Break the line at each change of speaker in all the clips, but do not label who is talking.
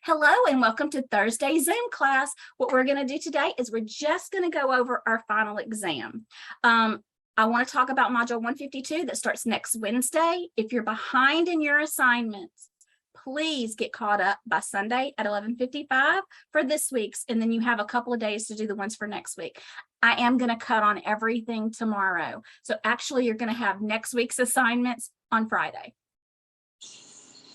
Hello and welcome to Thursday Zoom class. What we're going to do today is we're just going to go over our final exam. I want to talk about Module 152 that starts next Wednesday. If you're behind in your assignments, please get caught up by Sunday at 11:55 for this week's, and then you have a couple of days to do the ones for next week. I am going to cut on everything tomorrow. So actually, you're going to have next week's assignments on Friday.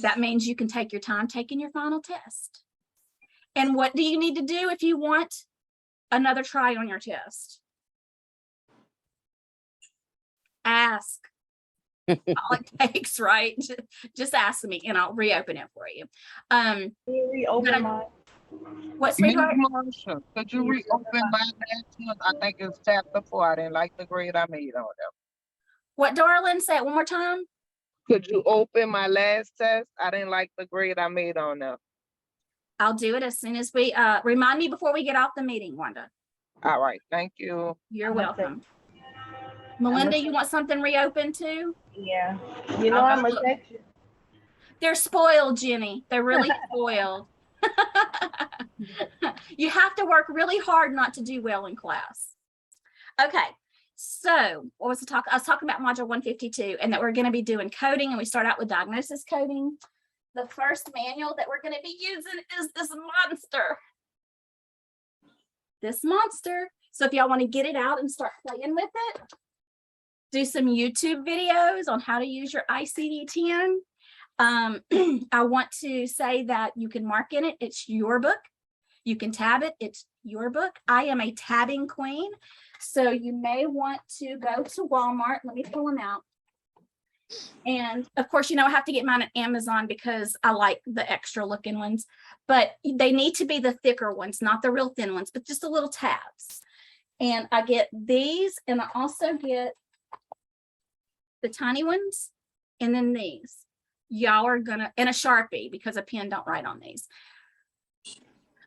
That means you can take your time taking your final test. And what do you need to do if you want another try on your test? Ask. All it takes, right? Just ask me and I'll reopen it for you.
Reopen my.
What, sweetheart?
Marsha, could you reopen my last one? I think it's chapter 4. I didn't like the grade I made on them.
What, darling? Say it one more time.
Could you open my last test? I didn't like the grade I made on them.
I'll do it as soon as we remind me before we get off the meeting, Wanda.
All right, thank you.
You're welcome. Melinda, you want something reopened too?
Yeah. You know I'm a section.
They're spoiled, Jenny. They're really spoiled. You have to work really hard not to do well in class. Okay. So what was the talk? I was talking about module 152 and that we're going to be doing coding, and we start out with diagnosis coding. The first manual that we're going to be using is this monster. This monster. So if y'all want to get it out and start playing with it, do some YouTube videos on how to use your ICD-10. I want to say that you can mark in it. It's your book. You can tab it. It's your book. I am a tabbing queen. So you may want to go to Walmart. Let me pull them out. And of course, I have to get mine at Amazon because I like the extra looking ones, but they need to be the thicker ones, not the real thin ones, but just the little tabs. And I get these, and I also get the tiny ones, and then these. Y'all are gonna, and a Sharpie because a pen don't write on these.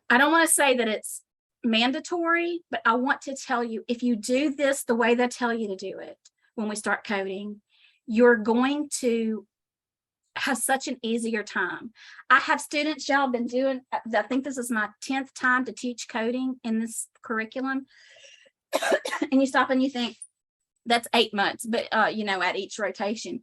I don't want to say that it's mandatory, but I want to tell you, if you do this the way they tell you to do it when we start coding, you're going to have such an easier time. I have students, y'all been doing, I think this is my 10th time to teach coding in this curriculum. And you stop and you think that's 8 months, but at each rotation.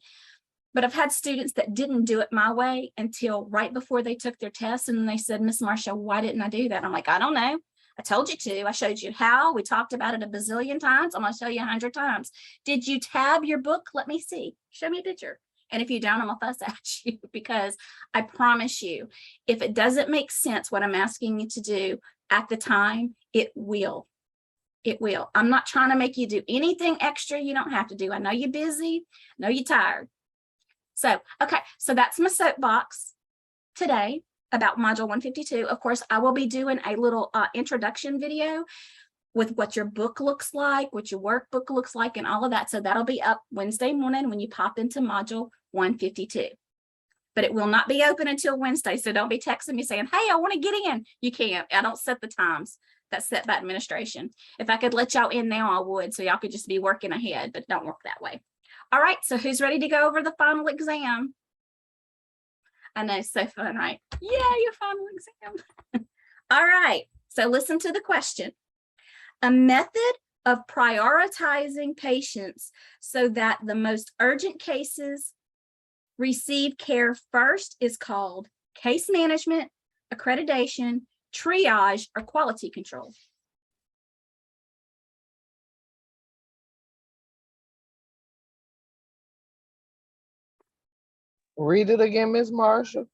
But I've had students that didn't do it my way until right before they took their test. And they said, Miss Marsha, why didn't I do that? I'm like, I don't know. I told you to. I showed you how. We talked about it a bazillion times. I'm going to tell you 100 times. Did you tab your book? Let me see. Show me a picture. And if you don't, I'm going to fuss at you, because I promise you, if it doesn't make sense what I'm asking you to do at the time, it will. It will. I'm not trying to make you do anything extra you don't have to do. I know you're busy. I know you're tired. So, okay. So that's my soapbox today about module 152. Of course, I will be doing a little introduction video with what your book looks like, what your workbook looks like, and all of that. So that'll be up Wednesday morning when you pop into module 152. But it will not be open until Wednesday. So don't be texting me saying, hey, I want to get in. You can't. I don't set the times. That's set by administration. If I could let y'all in now, I would. So y'all could just be working ahead, but don't work that way. All right. So who's ready to go over the final exam? I know, so fun, right? Yeah, your final exam. All right. So listen to the question. A method of prioritizing patients so that the most urgent cases receive care first is called case management, accreditation, triage, or quality control.
Read it again, Miss Marsha.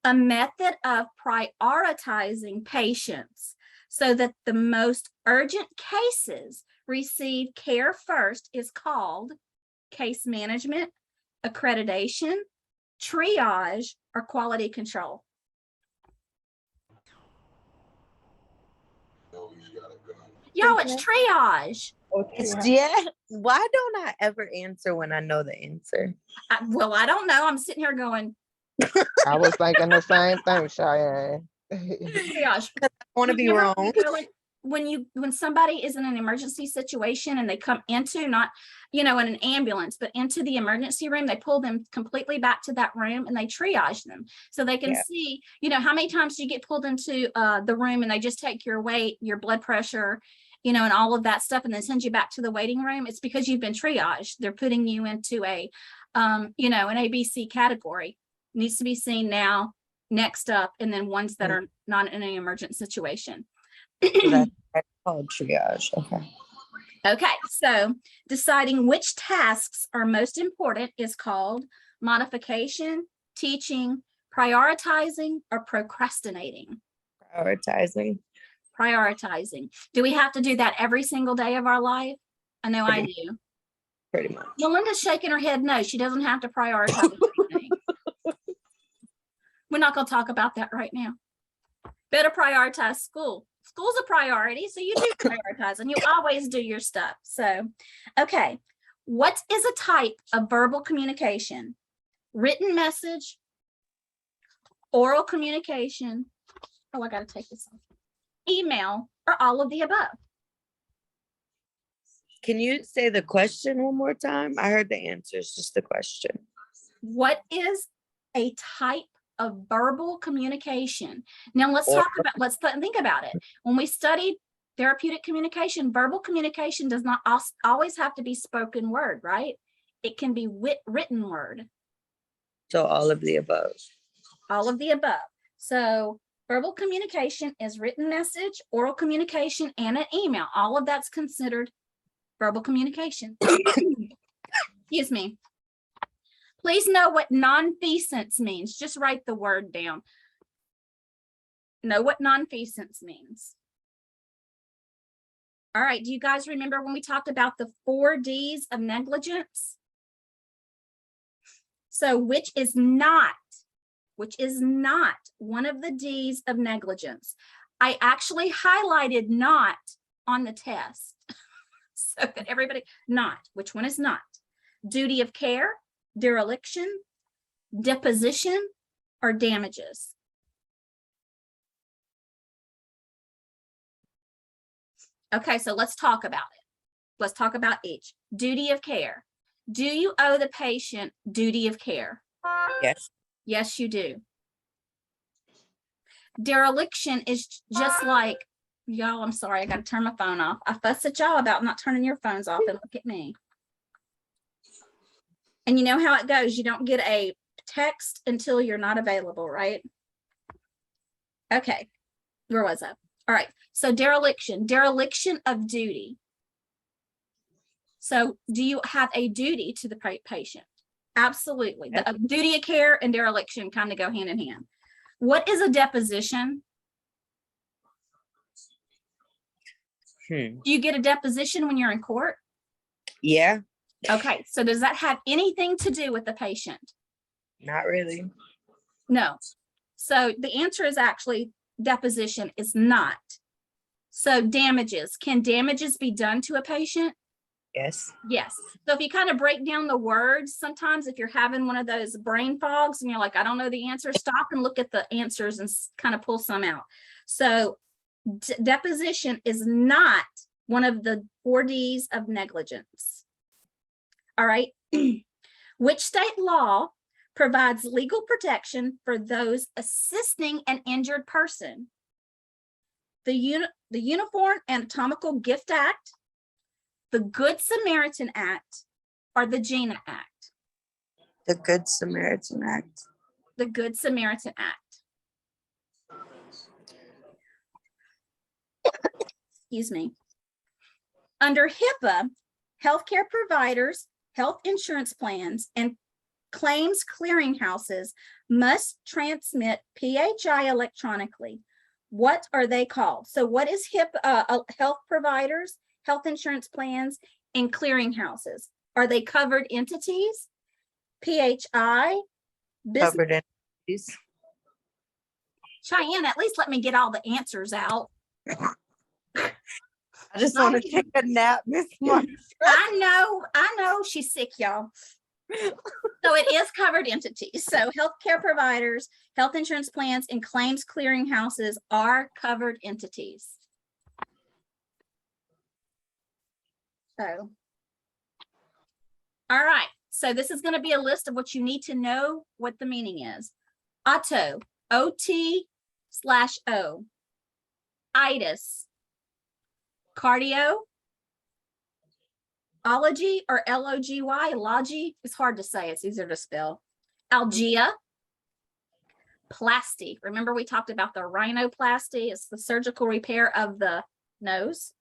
A method of prioritizing patients so that the most urgent cases receive care first is called case management, accreditation, triage, or quality control. Yo, it's triage.
Okay.
Yeah. Why don't I ever answer when I know the answer?
Well, I don't know. I'm sitting here going,
I was thinking the same thing, Cheyenne.
triage.
I want to be wrong.
when somebody is in an emergency situation and they come into not, in an ambulance, but into the emergency room, they pull them completely back to that room and they triage them. So they can see, how many times do you get pulled into the room and they just take your weight, your blood pressure, and all of that stuff, and then send you back to the waiting room. It's because you've been triaged. They're putting you into a, an ABC category. Needs to be seen now, next up, and then ones that are not in an emergent situation.
So that's called triage. Okay.
Okay, so deciding which tasks are most important is called modification, teaching, prioritizing, or procrastinating.
Prioritizing.
Prioritizing. Do we have to do that every single day of our life? I know I do.
Pretty much.
Melinda's shaking her head no, she doesn't have to prioritize anything. We're not going to talk about that right now. Better prioritize school. School's a priority, so you do prioritize and you always do your stuff. So, okay. What is a type of verbal communication? Written message, oral communication. Oh, I got to take this off. Email, or all of the above.
Can you say the question one more time? I heard the answers, just the question.
What is a type of verbal communication? Now let's think about it. When we studied therapeutic communication, verbal communication does not always have to be spoken word, right? It can be written word.
So all of the above.
All of the above. So verbal communication is written message, oral communication, and an email. All of that's considered verbal communication. Excuse me. Please know what nonfeasance means. Just write the word down. Know what nonfeasance means. All right. Do you guys remember when we talked about the 4 Ds of negligence? So which is not one of the Ds of negligence? I actually highlighted not on the test. So that everybody, not, which one is not? Duty of care, dereliction, deposition, or damages? Okay, so let's talk about it. Let's talk about each. Duty of care. Do you owe the patient duty of care?
Yes.
Yes, you do. Dereliction is just like, y'all, I'm sorry, I got to turn my phone off. I fussed at y'all about not turning your phones off, and look at me. And you know how it goes. You don't get a text until you're not available, right? Okay, where was I? All right, so dereliction of duty. So do you have a duty to the patient? Absolutely. The duty of care and dereliction kind of go hand in hand. What is a deposition? Do you get a deposition when you're in court?
Yeah.
Okay, so does that have anything to do with the patient?
Not really.
No. So the answer is actually deposition is not. So damages, can damages be done to a patient?
Yes.
Yes. So if you kind of break down the words, sometimes if you're having one of those brain fogs and you're like, I don't know the answer, stop and look at the answers and kind of pull some out. So deposition is not one of the 4 Ds of negligence. All right. Which state law provides legal protection for those assisting an injured person? The Uniform Anatomical Gift Act, the Good Samaritan Act, or the GINA Act?
The Good Samaritan Act.
The Good Samaritan Act. Excuse me. Under HIPAA, healthcare providers, health insurance plans, and claims clearinghouses must transmit PHI electronically. What are they called? So what is HIPAA? Health providers, health insurance plans, and clearinghouses. Are they covered entities? PHI?
Covered entities.
Cheyenne, at least let me get all the answers out.
I just want to take a nap, Miss Mark.
I know she's sick, y'all. So it is covered entities. So healthcare providers, health insurance plans, and claims clearinghouses are covered entities. Oh. All right. So this is going to be a list of what you need to know what the meaning is. Auto, OT/O. Itis. Cardio. Ology or LOGY, logy, it's hard to say, it's easier to spell. Algia. Plasty. Remember we talked about the rhinoplasty, it's the surgical repair of the nose.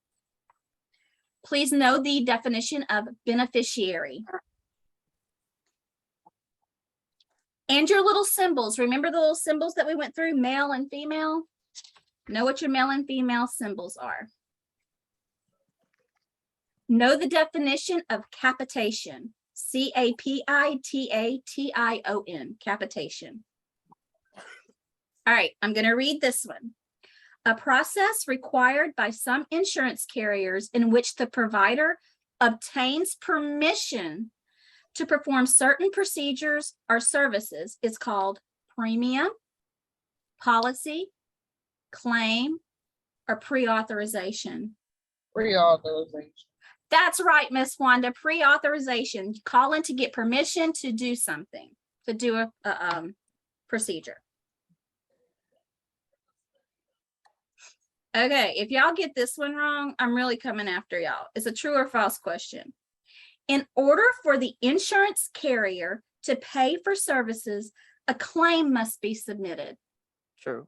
Please know the definition of beneficiary. And your little symbols. Remember the little symbols that we went through, male and female? Know what your male and female symbols are. Know the definition of capitation. CAPITATION, capitation. All right, I'm going to read this one. A process required by some insurance carriers in which the provider obtains permission to perform certain procedures or services is called premium, policy, claim, or pre-authorization.
Pre-authorization.
That's right, Miss Wanda, pre-authorization. Call in to get permission to do something, to do a procedure. Okay, if y'all get this one wrong, I'm really coming after y'all. It's a true or false question. In order for the insurance carrier to pay for services, a claim must be submitted.
True.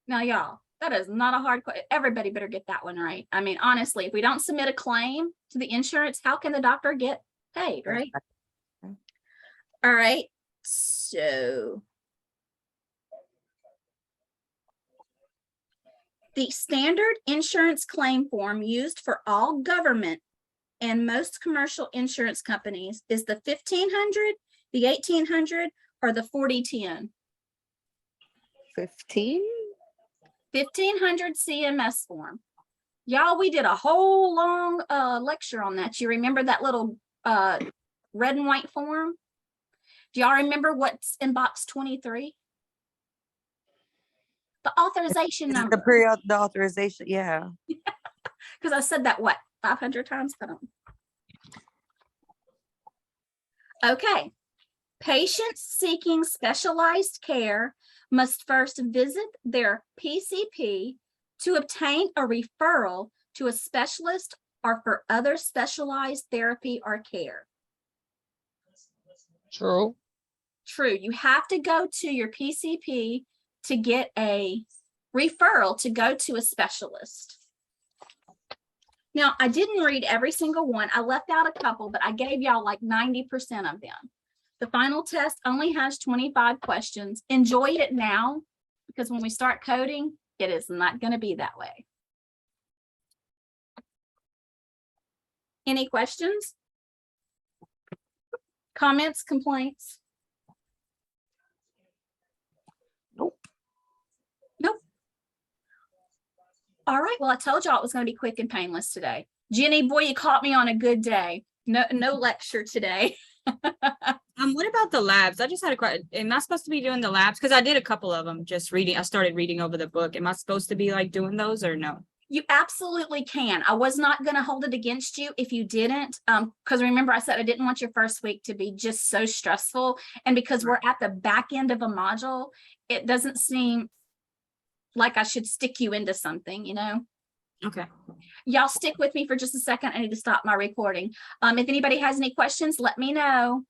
Now, y'all, that is not a hard question. Everybody better get that one right. I mean, honestly, if we don't submit a claim to the insurance, how can the doctor get paid, right? All right, so the standard insurance claim form used for all government and most commercial insurance companies is the 1500, the 1800, or the 4010.
15?
1500 CMS form. Y'all, we did a whole long lecture on that. You remember that little red and white form? Do y'all remember what's in box 23? The authorization number.
The authorization, yeah.
Because I said that, what, 500 times? I don't. Okay. Patients seeking specialized care must first visit their PCP to obtain a referral to a specialist or for other specialized therapy or care.
True.
True. You have to go to your PCP to get a referral to go to a specialist. Now, I didn't read every single one. I left out a couple, but I gave y'all like 90% of them. The final test only has 25 questions. Enjoy it now, because when we start coding, it is not going to be that way. Any questions? Comments, complaints?
Nope.
Nope. All right. Well, I told y'all it was going to be quick and painless today. Jenny, boy, you caught me on a good day. No lecture today.
What about the labs? I just had a question. Am I supposed to be doing the labs? Because I did a couple of them, just reading. I started reading over the book. Am I supposed to be like doing those or no?
You absolutely can. I was not going to hold it against you if you didn't, because remember I said I didn't want your first week to be just so stressful. And because we're at the back end of a module, it doesn't seem like I should stick you into something, you know?
Okay.
Y'all stick with me for just a second. I need to stop my recording. If anybody has any questions, let me know.